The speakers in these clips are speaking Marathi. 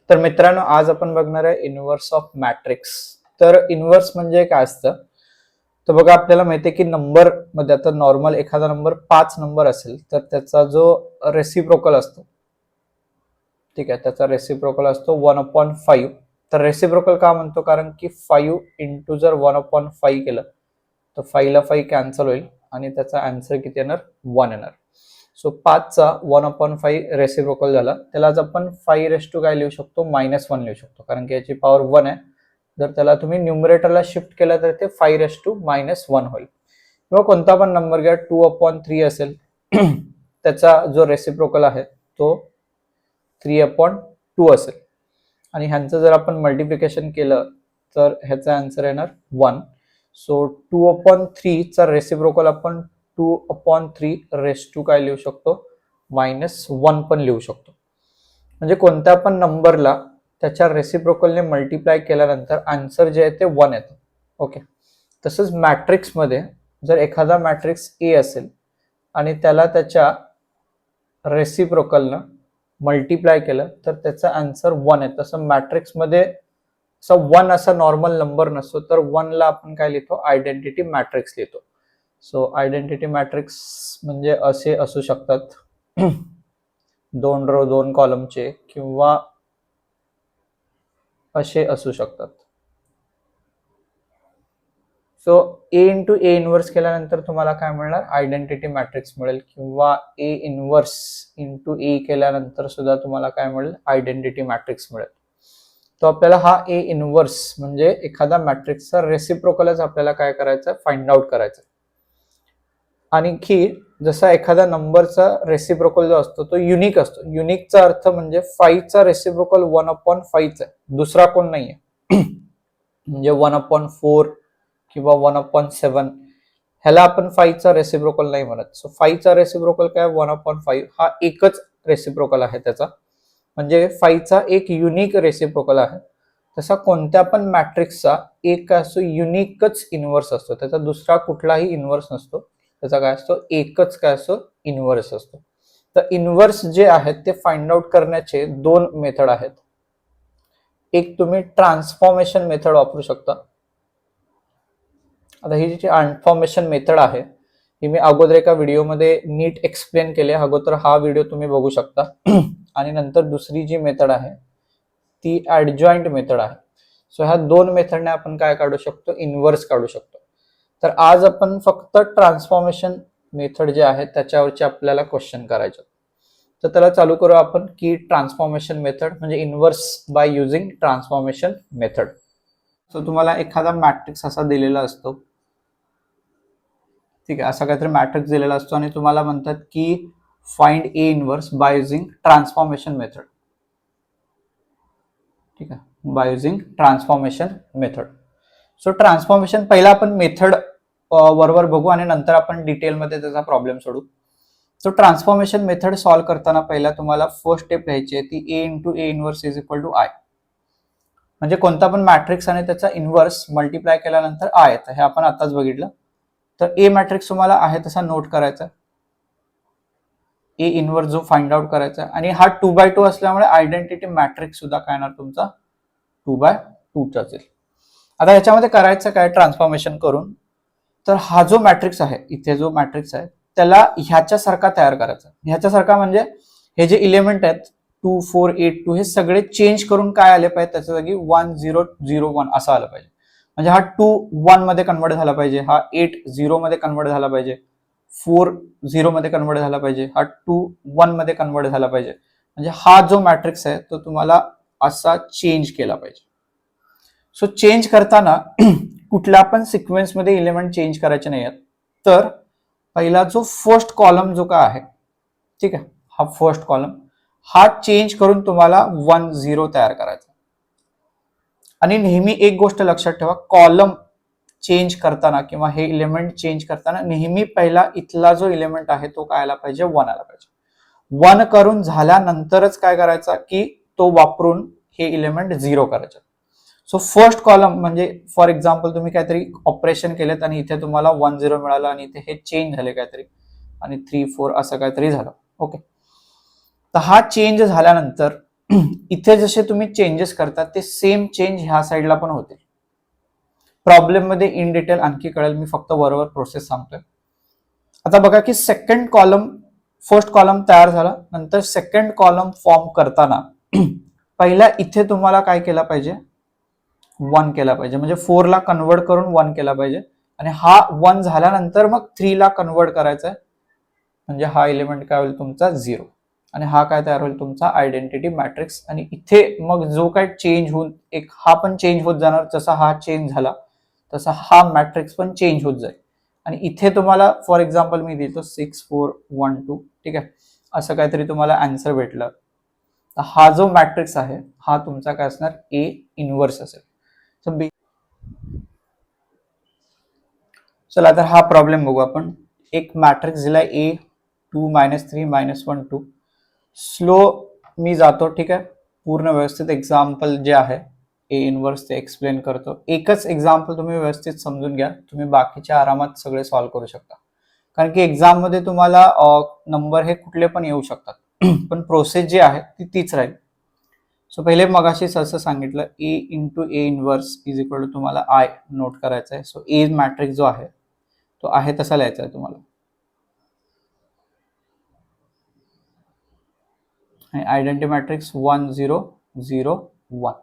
तर मित्रांनो, आज आपण बघणार आहे इनव्हर्स ऑफ मॅट्रिक्स. तर इनव्हर्स म्हणजे काय असतं? तर बघा, आपल्याला माहिती आहे की नंबर मध्ये आता नॉर्मल एखादा नंबर 5 नंबर असेल तर त्याचा जो रेसिप्रोकल असतो, ठीक आहे, त्याचा रेसिप्रोकल असतो 1/5. तर रेसिप्रोकल का म्हणतो? कारण की 5 इंटू जर 1/5 केलं तर 5 ला 5 कॅन्सल होईल आणि त्याचा आन्सर किती येणार? 1 येणार. सो 5 चा 1/5 रेसिप्रोकल झाला. त्याला आज आपण 5 रेस टू काय लिहू शकतो? -1 लिहू शकतो, कारण की याची पॉवर 1 आहे. जर त्याला तुम्ही न्यूमरेटरला शिफ्ट केलं तर ते 5 रेस टू -1 होईल. किंवा कोणता पण नंबर घ्या, 2/3 असेल त्याचा जो रेसिप्रोकल आहे तो 3/2 असेल आणि ह्यांचं जर आपण मल्टिप्लिकेशन केलं तर ह्याचा आन्सर येणार 1. सो 2/3 चा रेसिप्रोकल आपण 2/3 रेस टू काय लिहू शकतो? -1 पण लिहू शकतो. म्हणजे कोणत्या पण नंबरला त्याच्या रेसिप्रोकलने मल्टिप्लाय केल्यानंतर आन्सर जे आहे ते 1 येतं. ओके. तसंच मॅट्रिक्स मध्ये जर एखादा मॅट्रिक्स ए असेल आणि त्याला त्याच्या रेसिप्रोकलनं मल्टिप्लाय केलं तर त्याचा आन्सर 1 आहे. तसं मॅट्रिक्स मध्ये असा 1 असा नॉर्मल नंबर नसतो, तर 1 ला आपण काय लिहितो? आयडेंटिटी मॅट्रिक्स लिहितो. सो आयडेंटिटी मॅट्रिक्स म्हणजे असे असू शकतात 2 रो 2 कॉलमचे, किंवा असे असू शकतात. So A into A inverse केल्यानंतर तुम्हाला काय मिळणार? आयडेंटिटी मॅट्रिक्स मिळेल. किंवा ए इनवर्स इंटू ए केल्यानंतर सुद्धा तुम्हाला काय मिळेल? आयडेंटिटी मॅट्रिक्स मिळेल. तो आपल्याला हा ए इनवर्स म्हणजे एखादा मॅट्रिक्सचा रेसिप्रोकलच आपल्याला काय करायचं? फाइंड आउट करायचं. आणखी जसा एखाद्या नंबरचा रेसिप्रोकल जो असतो तो युनिक असतो. युनिकचा अर्थ म्हणजे 5 चा रेसिप्रोकल 1/5 आहे, दुसरा कोण नाहीये. म्हणजे 1/4 किंवा 1/7 ह्याला आपण 5 चा रेसिप्रोकल नाही म्हणत. सो 5 चा रेसिप्रोकल काय? 1/5 हा एकच रेसिप्रोकल आहे त्याचा, म्हणजे 5 चा एक युनिक रेसिप्रोकल आहे. तसा कोणत्या पण मॅट्रिक्सचा एक असो युनिकच इनव्हर्स असतो, त्याचा दुसरा कुठलाही इनव्हर्स नसतो. त्याचा काय असतो? एकच काय असतो? इनव्हर्स असतो. तर इनव्हर्स जे आहेत ते फाइंड आउट करण्याचे 2 मेथड आहेत. एक तुम्ही ट्रान्सफॉर्मेशन मेथड वापरू शकता. आता ही जी ट्रान्सफॉर्मेशन मेथड आहे ही मी अगोदर एका व्हिडिओमध्ये नीट एक्सप्लेन केले, अगोदर हा व्हिडिओ तुम्ही बघू शकता. आणि नंतर दुसरी जी मेथड आहे ती ऍडजॉइंट मेथड आहे. सो ह्या 2 मेथडने आपण काय काढू शकतो? इनव्हर्स काढू शकतो. तर आज आपण फक्त ट्रान्सफॉर्मेशन मेथड जे आहे त्याच्यावरचे आपल्याला क्वेश्चन करायचे. तर त्याला चालू करू आपण की ट्रान्सफॉर्मेशन मेथड म्हणजे inverse by using transformation method. So तुम्हाला एखादा मॅट्रिक्स असा दिलेला असतो, ठीक आहे, असा काहीतरी मॅट्रिक्स दिलेला असतो आणि तुम्हाला म्हणतात की find A inverse by using transformation method. ठीक आहे, by using transformation method. So transformation पहिला आपण मेथड बरोबर बघू आणि नंतर आपण डिटेलमध्ये त्याचा प्रॉब्लेम सोडू. सो ट्रान्सफॉर्मेशन मेथड सॉल्व्ह करताना पहिला तुम्हाला फर्स्ट स्टेप घ्यायची आहे ती A into A inverse is equal to I. म्हणजे कोणता पण मॅट्रिक्स आणि त्याचा इनव्हर्स मल्टिप्लाय केल्यानंतर आय येतं, हे आपण आताच बघितलं. तर ए मॅट्रिक्स तुम्हाला आहे तसा नोट करायचा, ए इनव्हर्स जो फाइंड आउट करायचा, आणि हा 2/2 असल्यामुळे आयडेंटिटी मॅट्रिक्स सुद्धा काय येणार तुमचा? 2/2 असेल. आता याच्यामध्ये करायचं काय ट्रान्सफॉर्मेशन करून? तर हा जो मॅट्रिक्स आहे, इथे जो मॅट्रिक्स आहे त्याला ह्याच्यासारखा तयार करायचा. ह्याच्यासारखा म्हणजे हे जे इलेमेंट आहेत 2 4 8 2 हे सगळे चेंज करून काय आले पाहिजे? त्याच्या जागी 1 0 0 1 असं आलं पाहिजे. म्हणजे हा 2 1 मध्ये कन्वर्ट झाला पाहिजे, हा 8 0 मध्ये कन्वर्ट झाला पाहिजे, 4 0 मध्ये कन्वर्ट झाला पाहिजे, हा 2 1 मध्ये कन्वर्ट झाला पाहिजे. म्हणजे हा जो मॅट्रिक्स आहे तो तुम्हाला असा चेंज केला पाहिजे. सो चेंज करताना कुठल्या पण सिक्वेन्स मध्ये इलेमेंट चेंज करायचे नाही आहेत. तर पहिला जो फर्स्ट कॉलम जो काय आहे, ठीक आहे, हा फर्स्ट कॉलम हा चेंज करून तुम्हाला 1 0 तयार करायचा. आणि नेहमी एक गोष्ट लक्षात ठेवा, कॉलम चेंज करताना किंवा हे इलेमेंट चेंज करताना नेहमी पहिला इथला जो इलेमेंट आहे तो काय आला पाहिजे? 1 आला पाहिजे. 1 करून झाल्यानंतरच काय करायचा की तो वापरून हे इलेमेंट 0 करायचे. सो फर्स्ट कॉलम म्हणजे फॉर एक्झाम्पल तुम्ही काहीतरी ऑपरेशन केलेत आणि इथे तुम्हाला 1 0 मिळालं आणि इथे हे चेंज झाले काहीतरी आणि 3 4 असं काहीतरी झालं. ओके, तर हा चेंज झाल्यानंतर इथे जसे तुम्ही चेंजेस करतात ते सेम चेंज ह्या साईडला पण होतील. प्रॉब्लेम मध्ये इन डिटेल आणखी कळेल, मी फक्त वरवर प्रोसेस सांगतोय. आता बघा की सेकंड कॉलम, फर्स्ट कॉलम तयार झाला, नंतर सेकंड कॉलम फॉर्म करताना पहिला इथे तुम्हाला काय केला पाहिजे, 1 केला पाहिजे, म्हणजे 4 ला कन्वर्ट करून 1 केला पाहिजे. आणि हा 1 झाल्यानंतर मग 3 ला कन्वर्ट करायचा आहे, म्हणजे हा एलिमेंट काय होईल तुमचा 0. आणि हा काय तयार होईल तुमचा आयडेंटिटी मॅट्रिक्स. आणि इथे मग जो काय चेंज होऊन एक हा पण चेंज होत जाणार, जसा हा चेंज झाला तसा हा मॅट्रिक्स पण चेंज होत जाईल. आणि इथे तुम्हाला फॉर एक्झाम्पल मी देतो 6 4 1 2, ठीक आहे, असं काहीतरी तुम्हाला आन्सर भेटलं. तर हा जो मॅट्रिक्स आहे हा तुमचा काय असणार, ए इनव्हर्स असेल. चला तर हा प्रॉब्लेम बघू आपण. एक मॅट्रिक्स दिलाय ए 2 -3 -1 2. स्लो मी जातो, ठीक आहे, पूर्ण व्यवस्थित एक्झाम्पल जे आहे ए इनवर्स ते एक्सप्लेन करतो. एकच एक्झाम्पल तुम्ही व्यवस्थित समजून घ्या, तुम्ही बाकीचे आरामात सगळे सॉल्व्ह करू शकता. कारण की एक्झाम मध्ये तुम्हाला नंबर हे कुठले पण येऊ शकतात, पण प्रोसेस जी आहे ती तीच राहील. सो पहिले मगाशीच असं सांगितलं, A into A inverse is equal to तुम्हाला आय नोट करायचं आहे. सो ए मॅट्रिक्स जो आहे तो आहे तसा लिहायचा आहे तुम्हाला. आणि आयडेंटिटी मॅट्रिक्स 1 0 0 1.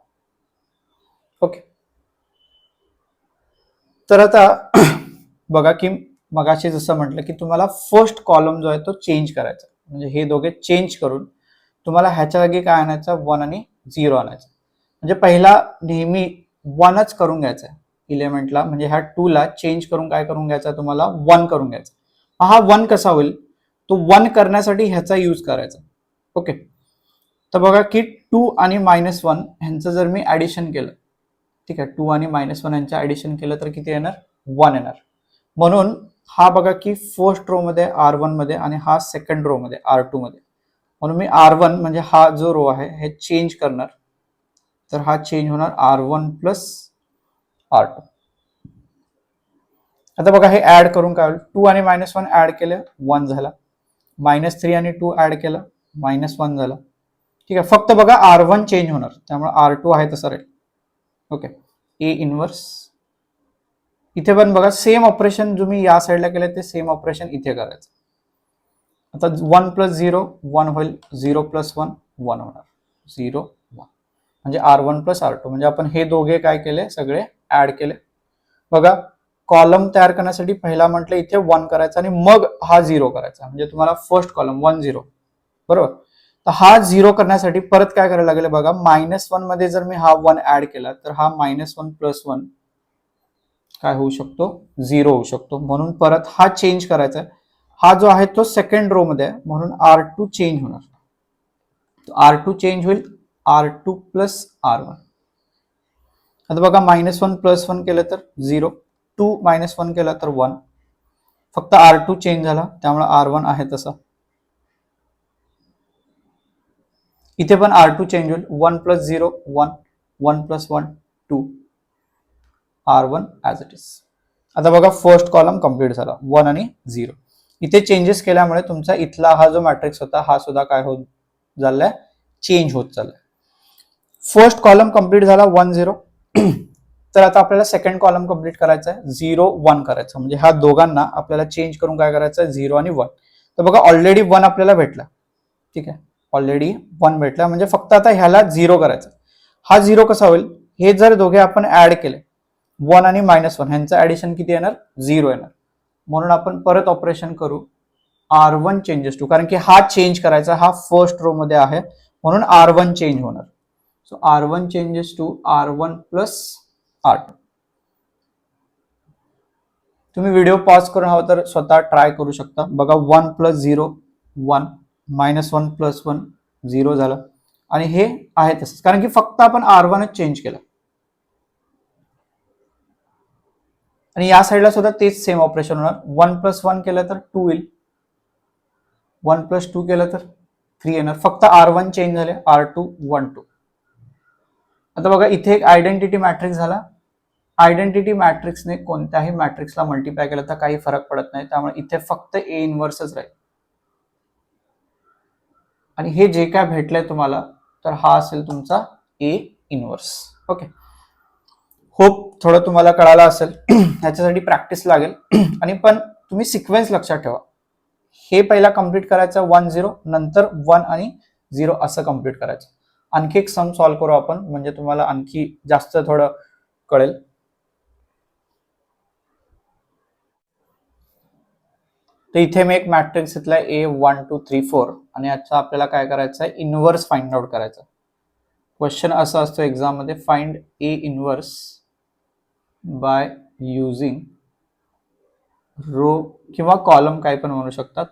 ओके, तर आता बघा की मगाशी जसं म्हटलं की तुम्हाला फर्स्ट कॉलम जो आहे तो चेंज करायचा, म्हणजे हे दोघे चेंज करून तुम्हाला ह्याच्या जागी काय आणायचं, 1 आणि 0 आणायचं. म्हणजे पहिला नेहमी 1च करून घ्यायचा आहे इलेमेंटला, म्हणजे ह्या 2 ला चेंज करून काय करून घ्यायचा तुम्हाला, 1 करून घ्यायचा. हा 1 कसा होईल, तो 1 करण्यासाठी ह्याचा यूज करायचा. ओके, तर बघा की 2 आणि -1 ह्यांचं जर मी ऍडिशन केलं, ठीक आहे, 2 आणि -1 यांचं ऍडिशन केलं तर किती येणार, 1 येणार. म्हणून हा बघा की फर्स्ट रो मध्ये R1 मध्ये आणि हा सेकंड रो मध्ये R2 मध्ये. म्हणून मी R1 म्हणजे हा जो रो आहे हे चेंज करणार, तर हा चेंज होणार R1 प्लस R2. आता बघा हे ऍड करून काय होईल, 2 आणि -1 ऍड केले 1 झाला, -3 आणि 2 ऍड केलं -1 झाला. ठीक आहे, फक्त बघा R1 चेंज होणार, त्यामुळे R2 आहे तसं राहील. Okay, A inverse. इथे पण बघा सेम ऑपरेशन जो मी या साईडला केलं ते सेम ऑपरेशन इथे करायचं. आता 1 + 0 1 होईल, 0 + 1 1 होणार, 0 1, म्हणजे R1 + R2. म्हणजे आपण हे दोघे काय केले, सगळे ऍड केले. बघा कॉलम तयार करण्यासाठी पहिला म्हटलं इथे 1 करायचा आणि मग हा 0 करायचा, म्हणजे तुम्हाला फर्स्ट कॉलम 1 0, बरोबर. तर हा 0 करण्यासाठी परत काय करायला लागेल बघा, -1 मध्ये जर मी हा 1 ऍड केला तर हा -1 + 1 काय होऊ शकतो, 0 होऊ शकतो. म्हणून परत हा चेंज करायचा आहे. हा जो आहे तो सेकंड रो मध्ये आहे, म्हणून R2 चेंज होणार. R2 चेंज होईल, R2 + R1. आता बघा -1 + 1 केलं तर 0, 2 - 1 केलं तर 1, फक्त R2 चेंज झाला त्यामुळे R1 आहे तसा. इथे पण R2 चेंज होईल, 1 + 0 1, 1 + 1 2, R1 ॲज इट इज. आता बघा फर्स्ट कॉलम कंप्लीट झाला, 1 आणि 0. इथे चेंजेस केल्यामुळे तुमचा इथला हा जो मॅट्रिक्स होता हा सुद्धा काय होत चाललाय, चेंज होत चाललाय. फर्स्ट कॉलम कंप्लीट झाला 1 0. तर आता आपल्याला सेकंड कॉलम कंप्लीट करायचा आहे, 0 1 करायचं, म्हणजे ह्या दोघांना आपल्याला चेंज करून काय करायचं आहे, 0 आणि 1. तर बघा ऑलरेडी 1 आपल्याला भेटला, ठीक आहे, ऑलरेडी 1 भेटला, म्हणजे फक्त आता ह्याला 0 करायचं. हा 0 कसा होईल, हे जर दोघे आपण ऍड केले 1 आणि -1 ह्यांचं ऍडिशन किती येणार, 0 येणार. म्हणून आपण परत ऑपरेशन करू, R1 चेंजेस टू, कारण की हा चेंज करायचा, हा फर्स्ट रो मध्ये आहे म्हणून R1 चेंज होणार. So R1 changes to R1 + R2. तुम्ही व्हिडिओ पॉज करून हवं तर स्वतः ट्राय करू शकता. बघा 1 + 0 1, -1 + 1 0 झालं. आणि हे आहे तसंच, कारण की फक्त आपण R1च चेंज केलं. आणि या साईडला सुद्धा तेच सेम ऑपरेशन होणार, 1 + 1 केलं तर 2 येईल, 1 + 2 केलं तर 3 येणार, फक्त R1 चेंज झाले, R2 1 2. आता बघा इथे एक आयडेंटिटी मॅट्रिक्स झाला. आयडेंटिटी मॅट्रिक्सने कोणत्याही मॅट्रिक्सला मल्टिप्लाय केलं तर काही फरक पडत नाही, त्यामुळे इथे फक्त ए इनव्हर्सच राहील. आणि हे जे काय भेटलंय तुम्हाला तर हा असेल तुमचा ए इनवर्स. ओके, होप थोडं तुम्हाला कळालं असेल. ह्याच्यासाठी प्रॅक्टिस लागेल आणि पण तुम्ही सिक्वेन्स लक्षात ठेवा. हे पहिला कम्प्लीट करायचं 1 0, नंतर 1 आणि 0 असं कम्प्लीट करायचं. आणखी एक सम सॉल्व्ह करू आपण, म्हणजे तुम्हाला आणखी जास्त थोडं कळेल. तर इथे मी एक मॅट्रिक्स घेतलाय A 1 2 3 4 आणि याचा आपल्याला काय करायचं आहे, इनवर्स फाइंड आउट करायचं. क्वेश्चन असा असतो एक्झाम मध्ये, find A inverse by using row किंवा कॉलम, काय पण म्हणू शकतात,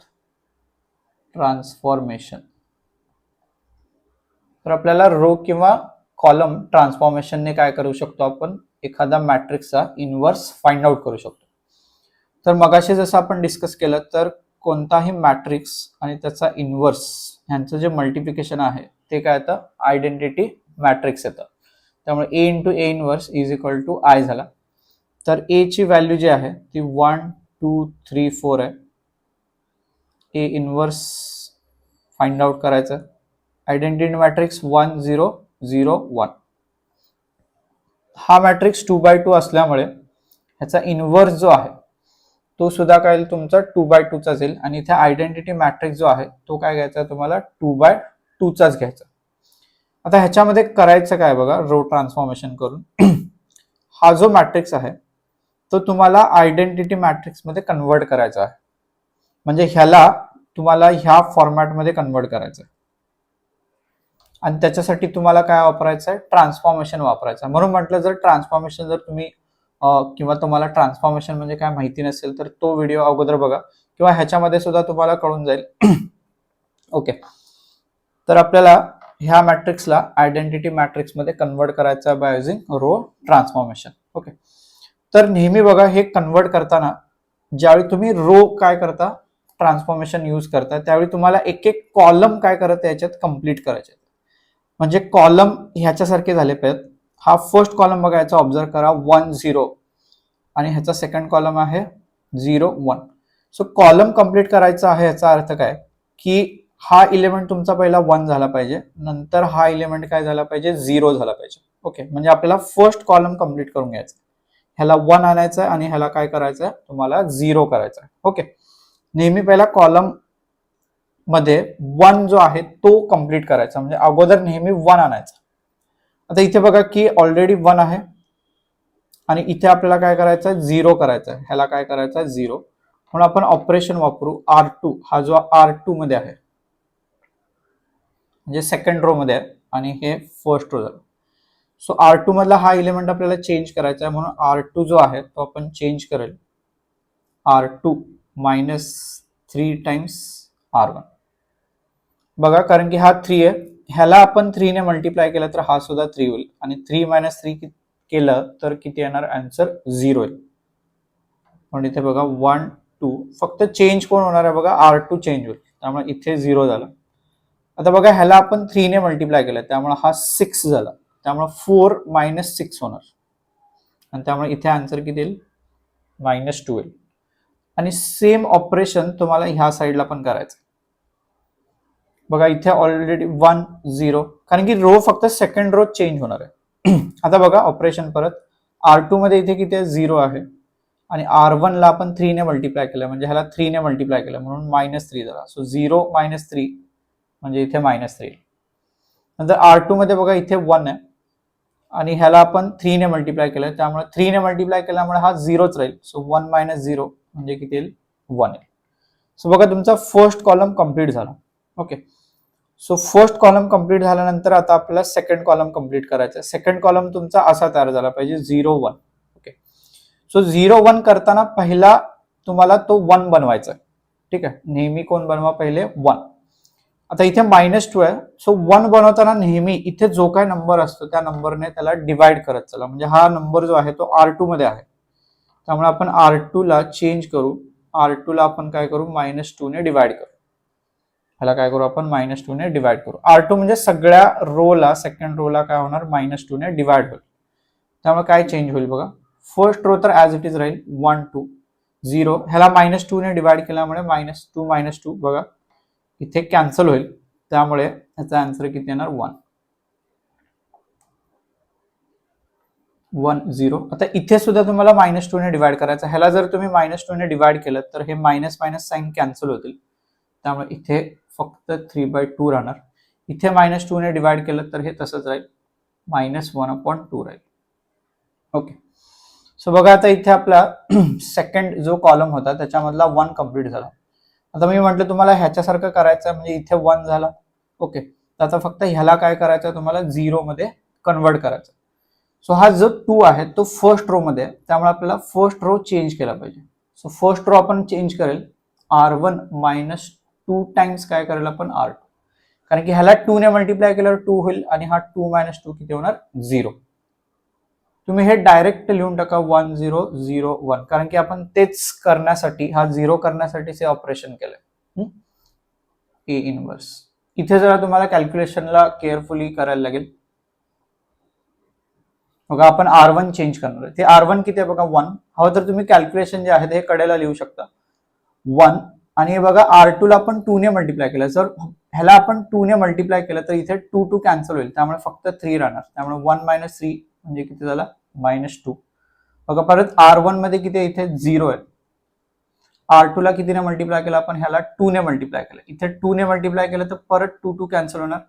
ट्रान्सफॉर्मेशन. तर आपल्याला रो किंवा कॉलम ट्रान्सफॉर्मेशनने काय करू शकतो, आपण एखादा मॅट्रिक्सचा इनवर्स फाइंड आउट करू शकतो. तर मगाशी जसं आपण डिस्कस केलं, तर कोणताही मॅट्रिक्स आणि त्याचा इनवर्स यांचं जे मल्टिप्लिकेशन आहे ते काय येतं, आयडेंटिटी मॅट्रिक्स येतं. त्यामुळे A into A inverse is equal to I झाला. तर A ची व्हॅल्यू जी आहे ती 1 2 3 4 आहे. A इनवर्स फाइंड आउट करायचं. Identity matrix 1 0 0 1. हा मॅट्रिक्स 2x2 असल्यामुळे ह्याचा इनवर्स जो आहे तो सुद्धा काय तुमचा 2x2 चाच येईल. आणि इथे आयडेंटिटी मॅट्रिक्स जो आहे तो काय घ्यायचा तुम्हाला 2x2 चाच घ्यायचा. आता ह्याच्यामध्ये करायचं काय बघा, रो ट्रान्सफॉर्मेशन करून हा जो मॅट्रिक्स आहे तो तुम्हाला आयडेंटिटी मॅट्रिक्स मध्ये कन्वर्ट करायचा आहे. म्हणजे ह्याला तुम्हाला ह्या फॉर्मॅटमध्ये कन्वर्ट करायचं आहे आणि त्याच्यासाठी तुम्हाला काय वापरायचं आहे, ट्रान्सफॉर्मेशन वापरायचं. म्हणून म्हटलं, जर ट्रान्सफॉर्मेशन जर तुम्ही किंवा तुम्हाला ट्रान्सफॉर्मेशन म्हणजे काय माहिती नसेल तर तो व्हिडिओ अगोदर बघा, किंवा ह्याच्यामध्ये सुद्धा तुम्हाला कळून जाईल. ओके, तर आपल्याला ह्या मॅट्रिक्सला आयडेंटिटी मॅट्रिक्स मध्ये कन्वर्ट करायचं by using row transformation. Okay, तर नेहमी बघा, हे कन्वर्ट करताना ज्यावेळी तुम्ही रो काय करता, ट्रान्सफॉर्मेशन यूज करता, त्यावेळी तुम्हाला एक एक कॉलम काय करत याच्यात कम्प्लीट करायचे. म्हणजे कॉलम ह्याच्यासारखे झाले पाहिजेत. हा फर्स्ट कॉलम बघा, याचा ऑब्झर्व करा 1 0 आणि ह्याचा सेकंड कॉलम आहे 0 1. सो कॉलम कम्प्लीट करायचा आहे, याचा अर्थ काय की हा इलेमेंट तुमचा पहिला 1 झाला पाहिजे, नंतर हा इलेमेंट काय झाला पाहिजे, 0 झाला पाहिजे. ओके, म्हणजे आपल्याला फर्स्ट कॉलम कम्प्लीट करून घ्यायचा. ह्याला 1 आणायचं आहे आणि ह्याला काय करायचं आहे, तुम्हाला 0 करायचं आहे. ओके, नेहमी पहिला कॉलम मध्ये 1 जो आहे तो कम्प्लीट करायचा, म्हणजे अगोदर नेहमी 1 आणायचा. आता इथे बघा की ऑलरेडी 1 आहे आणि इथे आपल्याला काय करायचं आहे, 0 करायचं आहे. ह्याला काय करायचं आहे, 0. म्हणून आपण ऑपरेशन वापरू R2. हा जो R2 मध्ये आहे म्हणजे सेकंड रो मध्ये आहे आणि हे फर्स्ट रो झालं. सो R2 मधला हा एलिमेंट आपल्याला चेंज करायचा आहे, म्हणून R2 जो आहे तो आपण चेंज करेल R2 -3 टाइम्स R1. बघा, कारण की हा 3 आहे, ह्याला आपण 3 ने मल्टिप्लाय केलं तर हा सुद्धा 3 होईल आणि 3 - 3 केलं तर किती येणार, आन्सर 0 येईल. पण इथे बघा 1 2, फक्त चेंज कोण होणार आहे बघा, R2 चेंज होईल, त्यामुळे इथे 0 झाला. आता बघा, ह्याला आपण 3 ने मल्टिप्लाय केलं त्यामुळे हा 6 झाला, त्यामुळे 4 - 6 होणार आणि त्यामुळे इथे आन्सर किती येईल, -2 येईल. आणि सेम ऑपरेशन तुम्हाला ह्या साईडला पण करायचं. बघा, इथे ऑलरेडी 1 0, कारण की रो फक्त सेकंड रो चेंज होणार आहे. आता बघा ऑपरेशन परत, R2 मध्ये इथे किती आहे, 0 आहे आणि R1 ला आपण 3 ने मल्टिप्लाय केलं, म्हणजे ह्याला 3 ने मल्टिप्लाय केलं म्हणून -3 झाला. सो 0 - 3 म्हणजे इथे -3. नंतर R2 मध्ये बघा इथे 1 आहे आणि ह्याला आपण 3 ने मल्टिप्लाय केलं, त्यामुळे 3 ने मल्टिप्लाय केल्यामुळे हा 0च राहील. सो 1 - 0 म्हणजे किती येईल, 1 येईल. सो बघा, तुमचा फर्स्ट कॉलम कम्प्लीट झाला. Okay, so first column complete झाल्यानंतर आता आपल्याला सेकंड कॉलम कम्प्लीट करायचा. सेकंड कॉलम तुमचा असा तयार झाला पाहिजे 0 1. ओके, सो 0 1 करताना पहिला तुम्हाला तो 1 बनवायचा. ठीक आहे, नेहमी कोण बनवा, पहिले 1. आता इथे -2 आहे, सो 1 बनवताना नेहमी इथे जो काय नंबर असतो त्या नंबरने त्याला डिवाइड करत चला. म्हणजे हा नंबर जो आहे तो R2 मध्ये आहे, त्यामुळे आपण R2 ला चेंज करू. R2 ला आपण काय करू, -2 ने डिवाइड करू. ह्याला काय करू आपण, -2 ने डिवाइड करू. R2 म्हणजे सगळ्या रोला, सेकंड रोला काय होणार, -2 ने डिवाइड होईल. त्यामुळे काय चेंज होईल बघा, फर्स्ट रो तर ऍज इट इज राहील 1 2 0. ह्याला -2 ने डिवाइड केल्यामुळे -2 - 2 बघा इथे कॅन्सल होईल, त्यामुळे ह्याचा आन्सर किती येणार, 1. 1 0. आता इथे सुद्धा तुम्हाला -2 ने डिवाइड करायचं. ह्याला जर तुम्ही -2 ने डिवाइड केलं तर हे मायनस मायनस साइन कॅन्सल होतील, त्यामुळे इथे फक्त 3/2 राहणार. इथे -2 ने डिवाइड केलं तर हे तसंच राहील, -1/2 राहील. ओके. सो बघा आता इथे आपला सेकंड जो कॉलम होता त्याच्यामधला 1 कम्प्लीट झाला. आता मी म्हटलं तुम्हाला ह्याच्यासारखं करायचं, म्हणजे इथे 1 झाला. ओके, तर आता फक्त ह्याला काय करायचं, तुम्हाला 0 मध्ये कन्वर्ट करायचं. सो हा जो 2 आहे तो फर्स्ट रो मध्ये आहे, त्यामुळे आपल्याला फर्स्ट रो चेंज केला पाहिजे. सो फर्स्ट रो आपण चेंज करेल, R1 -2 टाइम्स काय करेल आपण R2, कारण की ह्याला 2 ने मल्टिप्लाय केल्यावर 2 होईल आणि हा 2 - 2 किती होणार, 0. तुम्ही हे डायरेक्ट लिहून टाका 1 0 0 1, कारण की आपण तेच करण्यासाठी, हा 0 करण्यासाठी हे ऑपरेशन केलंय. A inverse. इथे जरा तुम्हाला कॅल्क्युलेशनला केअरफुली करायला लागेल. बघा आपण R1 चेंज करणार आहे, ते R1 किती आहे बघा 1. हवं तर तुम्ही कॅल्क्युलेशन जे आहे ते कडेला लिहू शकता 1, आणि बघा R2 ला आपण 2 ने मल्टिप्लाय केलं, जर ह्याला आपण 2 ने मल्टिप्लाय केलं तर इथे 2 2 कॅन्सल होईल, त्यामुळे फक्त 3 राहणार. त्यामुळे 1 - 3 म्हणजे किती झाला, -2. बघा परत R1 मध्ये किती आहे, इथे 0 आहे. R2 ला कितीने मल्टिप्लाय केलं आपण, ह्याला 2 ने मल्टिप्लाय केलं, इथे 2 ने मल्टिप्लाय केलं तर परत 2 2 कॅन्सल होणार,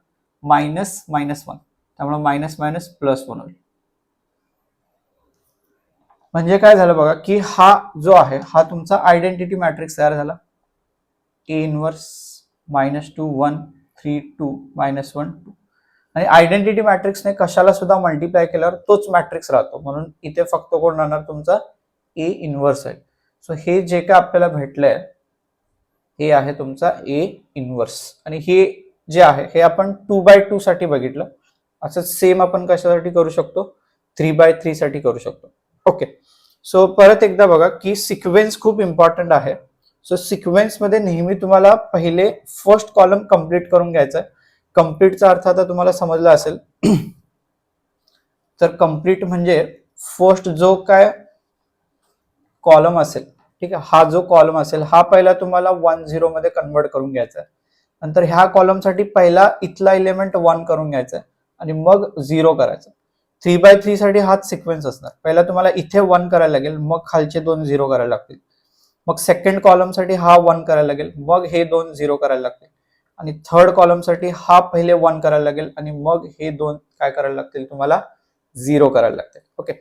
-1, त्यामुळे -+1 होईल. म्हणजे काय झालं बघा की हा जो आहे हा तुमचा आयडेंटिटी मॅट्रिक्स तयार झाला. ए इनवर्स -2 1 3 2 -1 2, आणि आयडेंटिटी मॅट्रिक्सने कशाला सुद्धा मल्टिप्लाय केल्यावर तोच मॅट्रिक्स राहतो, म्हणून इथे फक्त कोण राहणार, तुमचा ए इनवर्स आहे. सो हे जे काय आपल्याला भेटलंय हे आहे तुमचा ए इनवर्स, आणि हे जे आहे हे आपण 2/2 साठी बघितलं. असं सेम आपण कशासाठी करू शकतो, 3/3 साठी करू शकतो. ओके, सो परत एकदा बघा की सिक्वेन्स खूप इम्पॉर्टंट आहे. सो सिक्वेन्स मध्ये नेहमी तुम्हाला पहिले फर्स्ट कॉलम कम्प्लीट करून घ्यायचा आहे. कम्प्लीटचा अर्थ आता तुम्हाला समजला असेल. तर कम्प्लीट म्हणजे फर्स्ट जो काय कॉलम असेल, ठीक आहे, हा जो कॉलम असेल हा पहिला तुम्हाला 1 0 मध्ये कन्वर्ट करून घ्यायचा आहे. नंतर ह्या कॉलम साठी पहिला इथला एलिमेंट 1 करून घ्यायचा आहे आणि मग 0 करायचा. 3/3 साठी हाच सिक्वेन्स असणार. पहिला तुम्हाला इथे 1 करायला लागेल, मग खालचे 2 0 करायला लागतील. मग सेकंड कॉलम साठी हा 1 करायला लागेल, मग हे 2 0 करायला लागतील. आणि थर्ड कॉलम साठी हा पहिले 1 करायला लागेल आणि मग हे 2 काय करायला लागतील, तुम्हाला 0 करायला लागतील. ओके,